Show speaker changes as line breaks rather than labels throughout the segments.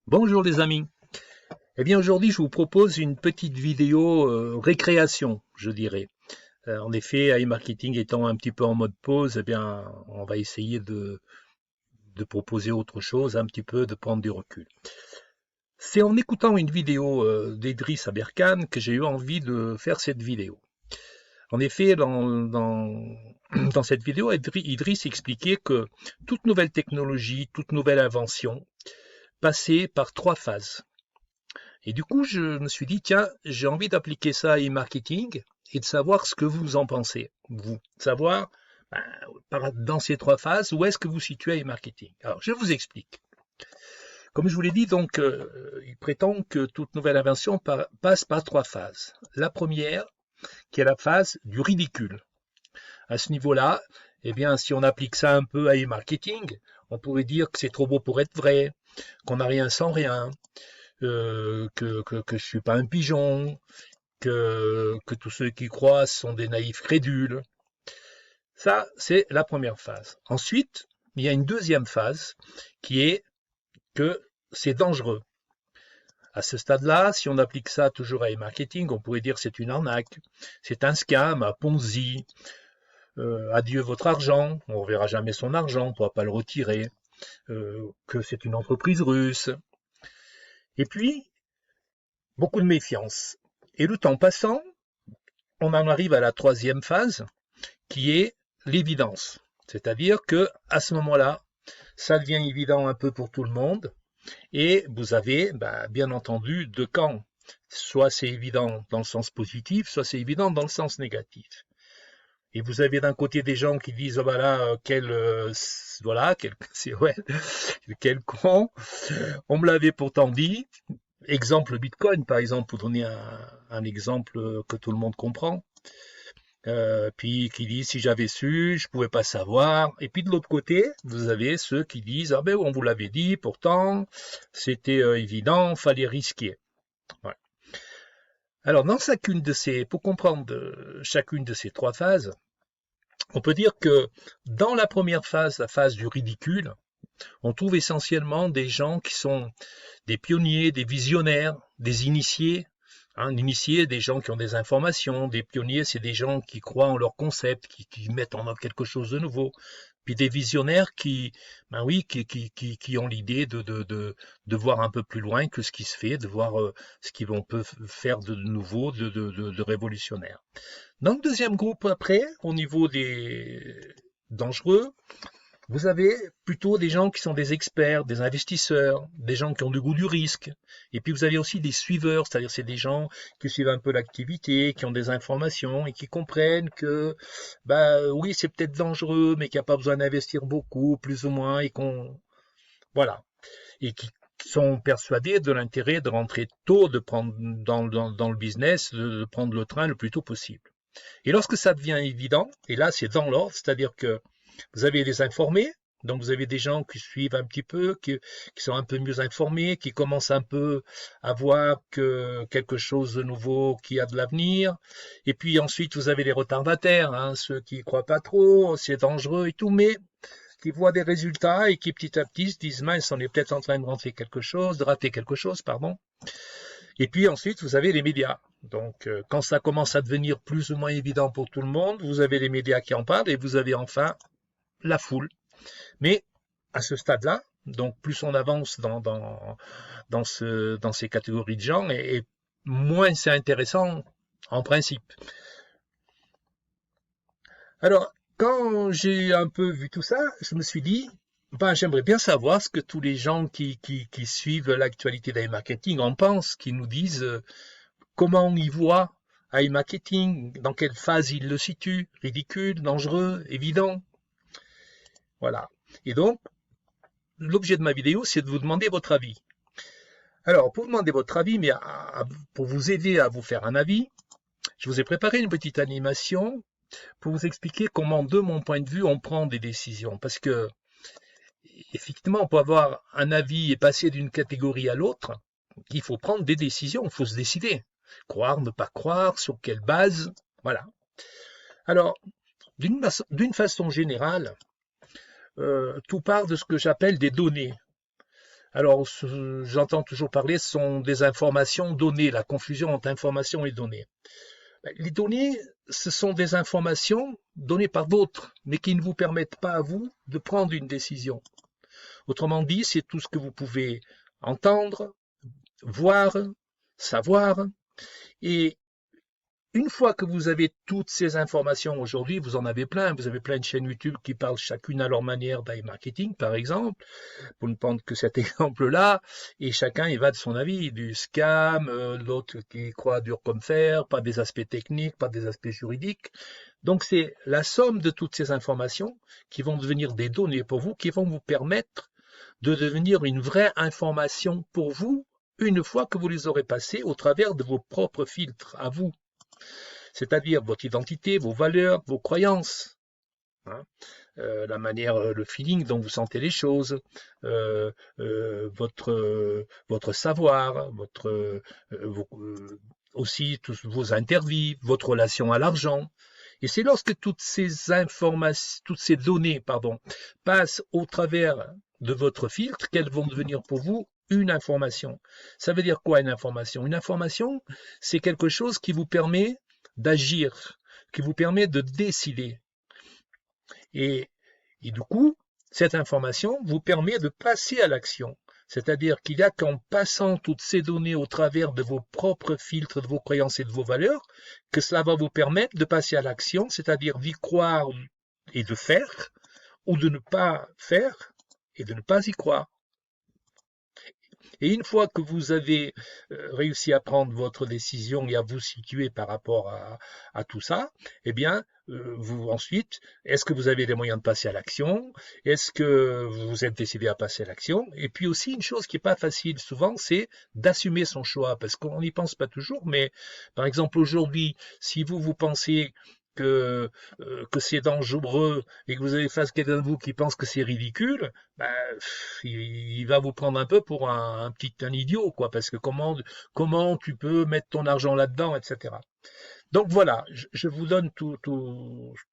Bonjour les amis. Eh bien aujourd'hui je vous propose une petite vidéo récréation, je dirais. En effet, iMarketing étant un petit peu en mode pause, eh bien on va essayer de proposer autre chose, un petit peu de prendre du recul. C'est en écoutant une vidéo d'Idriss Aberkan que j'ai eu envie de faire cette vidéo. En effet, dans cette vidéo, Idriss expliquait que toute nouvelle technologie, toute nouvelle invention passait par trois phases. Et du coup, je me suis dit, tiens, j'ai envie d'appliquer ça à e-marketing et de savoir ce que vous en pensez, vous. Savoir, dans ces trois phases, où est-ce que vous situez e-marketing. Alors, je vous explique. Comme je vous l'ai dit, donc, il prétend que toute nouvelle invention passe par trois phases. La première, qui est la phase du ridicule. À ce niveau-là, eh bien, si on applique ça un peu à e-marketing, on pourrait dire que c'est trop beau pour être vrai, qu'on n'a rien sans rien, que je suis pas un pigeon, que tous ceux qui croient sont des naïfs crédules. Ça, c'est la première phase. Ensuite, il y a une deuxième phase qui est que c'est dangereux. À ce stade-là, si on applique ça toujours à e-marketing, on pourrait dire que c'est une arnaque, c'est un scam, un Ponzi, adieu votre argent, on ne verra jamais son argent, on ne pourra pas le retirer, que c'est une entreprise russe. Et puis, beaucoup de méfiance. Et le temps passant, on en arrive à la troisième phase, qui est l'évidence. C'est-à-dire que à ce moment-là, ça devient évident un peu pour tout le monde, et vous avez bien entendu deux camps. Soit c'est évident dans le sens positif, soit c'est évident dans le sens négatif. Et vous avez d'un côté des gens qui disent oh bah là ouais, quel con, on me l'avait pourtant dit. Exemple Bitcoin par exemple, pour donner un exemple que tout le monde comprend. Puis qui disent si j'avais su, je pouvais pas savoir. Et puis de l'autre côté, vous avez ceux qui disent ah ben on vous l'avait dit, pourtant c'était évident, fallait risquer. Ouais. Alors dans chacune de ces, pour comprendre chacune de ces trois phases, on peut dire que dans la première phase, la phase du ridicule, on trouve essentiellement des gens qui sont des pionniers, des visionnaires, des initiés. Initiés, des gens qui ont des informations, des pionniers, c'est des gens qui croient en leur concept, qui mettent en œuvre quelque chose de nouveau. Puis des visionnaires qui ont l'idée de voir un peu plus loin que ce qui se fait, de voir ce qu'on peut faire de nouveau, de révolutionnaire. Dans le deuxième groupe après, au niveau des dangereux, vous avez plutôt des gens qui sont des experts, des investisseurs, des gens qui ont du goût du risque. Et puis vous avez aussi des suiveurs, c'est-à-dire c'est des gens qui suivent un peu l'activité, qui ont des informations et qui comprennent que oui, c'est peut-être dangereux, mais qu'il n'y a pas besoin d'investir beaucoup, plus ou moins, et qu'on voilà. Et qui sont persuadés de l'intérêt de rentrer tôt, de prendre dans le business, de prendre le train le plus tôt possible. Et lorsque ça devient évident, et là c'est dans l'ordre, c'est-à-dire que vous avez les informés, donc vous avez des gens qui suivent un petit peu, qui sont un peu mieux informés, qui commencent un peu à voir que quelque chose de nouveau, qui a de l'avenir. Et puis ensuite vous avez les retardataires, ceux qui ne croient pas trop, c'est dangereux et tout, mais qui voient des résultats et qui petit à petit se disent mince, on est peut-être en train de rater quelque chose, pardon. Et puis ensuite, vous avez les médias. Donc, quand ça commence à devenir plus ou moins évident pour tout le monde, vous avez les médias qui en parlent et vous avez enfin la foule. Mais à ce stade-là, donc plus on avance dans ces catégories de gens, et moins c'est intéressant en principe. Alors, quand j'ai un peu vu tout ça, je me suis dit, j'aimerais bien savoir ce que tous les gens qui suivent l'actualité d'iMarketing en pensent, qui nous disent comment ils voient iMarketing, dans quelle phase ils le situent, ridicule, dangereux, évident. Voilà. Et donc, l'objet de ma vidéo, c'est de vous demander votre avis. Alors, pour vous demander votre avis, mais pour vous aider à vous faire un avis, je vous ai préparé une petite animation pour vous expliquer comment, de mon point de vue, on prend des décisions. Parce que, effectivement, on peut avoir un avis et passer d'une catégorie à l'autre. Il faut prendre des décisions, il faut se décider. Croire, ne pas croire, sur quelle base. Voilà. Alors, d'une façon générale, tout part de ce que j'appelle des données. Alors, j'entends toujours parler, ce sont des informations données, la confusion entre information et données. Les données, ce sont des informations données par d'autres, mais qui ne vous permettent pas à vous de prendre une décision. Autrement dit, c'est tout ce que vous pouvez entendre, voir, savoir, et une fois que vous avez toutes ces informations aujourd'hui, vous en avez plein, vous avez plein de chaînes YouTube qui parlent chacune à leur manière d'iMarketing, par exemple, pour ne prendre que cet exemple-là, et chacun y va de son avis, du scam, l'autre qui croit dur comme fer, pas des aspects techniques, pas des aspects juridiques. Donc c'est la somme de toutes ces informations qui vont devenir des données pour vous, qui vont vous permettre de devenir une vraie information pour vous, une fois que vous les aurez passées au travers de vos propres filtres à vous, c'est-à-dire votre identité, vos valeurs, vos croyances, hein, la manière, le feeling dont vous sentez les choses, votre savoir, aussi tous vos interdits, votre relation à l'argent. Et c'est lorsque toutes ces informations, toutes ces données, pardon, passent au travers de votre filtre qu'elles vont devenir pour vous une information. Ça veut dire quoi une information? Une information, c'est quelque chose qui vous permet d'agir, qui vous permet de décider. Et, et du coup, cette information vous permet de passer à l'action. C'est-à-dire qu'il n'y a qu'en passant toutes ces données au travers de vos propres filtres, de vos croyances et de vos valeurs, que cela va vous permettre de passer à l'action, c'est-à-dire d'y croire et de faire, ou de ne pas faire et de ne pas y croire. Et une fois que vous avez réussi à prendre votre décision et à vous situer par rapport à tout ça, eh bien, vous ensuite, est-ce que vous avez les moyens de passer à l'action? Est-ce que vous êtes décidé à passer à l'action? Et puis aussi, une chose qui n'est pas facile souvent, c'est d'assumer son choix, parce qu'on n'y pense pas toujours, mais par exemple, aujourd'hui, si vous pensez que, c'est dangereux et que vous avez face à quelqu'un de vous qui pense que c'est ridicule, ben, il va vous prendre un peu pour un idiot, quoi, parce que comment tu peux mettre ton argent là-dedans, etc. Donc voilà, je vous donne tous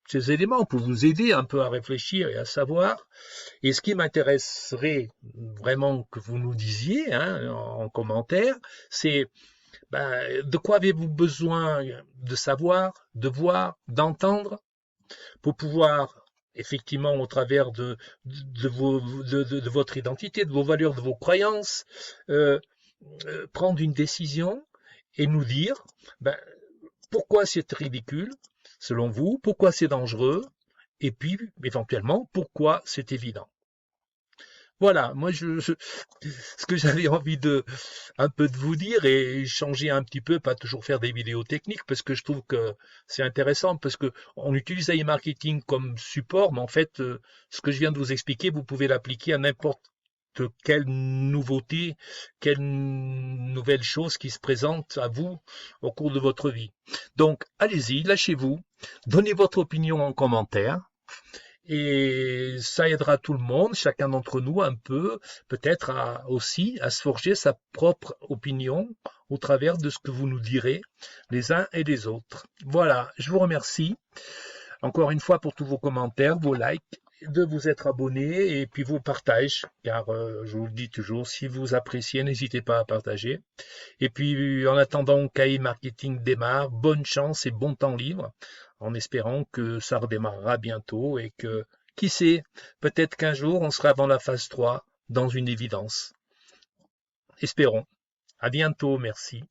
ces éléments pour vous aider un peu à réfléchir et à savoir. Et ce qui m'intéresserait vraiment que vous nous disiez, hein, en commentaire, c'est de quoi avez-vous besoin de savoir, de voir, d'entendre pour pouvoir effectivement au travers de votre identité, de vos valeurs, de vos croyances, prendre une décision et nous dire ben, pourquoi c'est ridicule, selon vous, pourquoi c'est dangereux, et puis éventuellement pourquoi c'est évident. Voilà, moi ce que j'avais envie un peu de vous dire et changer un petit peu, pas toujours faire des vidéos techniques parce que je trouve que c'est intéressant parce que on utilise e-marketing comme support, mais en fait, ce que je viens de vous expliquer, vous pouvez l'appliquer à n'importe quelle nouveauté, quelle nouvelle chose qui se présente à vous au cours de votre vie. Donc, allez-y, lâchez-vous, donnez votre opinion en commentaire. Et ça aidera tout le monde, chacun d'entre nous un peu, peut-être aussi à se forger sa propre opinion au travers de ce que vous nous direz les uns et les autres. Voilà, je vous remercie encore une fois pour tous vos commentaires, vos likes, de vous être abonnés et puis vos partages, car je vous le dis toujours, si vous appréciez, n'hésitez pas à partager. Et puis en attendant qu'e-marketing démarre, bonne chance et bon temps libre, en espérant que ça redémarrera bientôt et que, qui sait, peut-être qu'un jour on sera dans la phase 3, dans une évidence. Espérons. À bientôt, merci.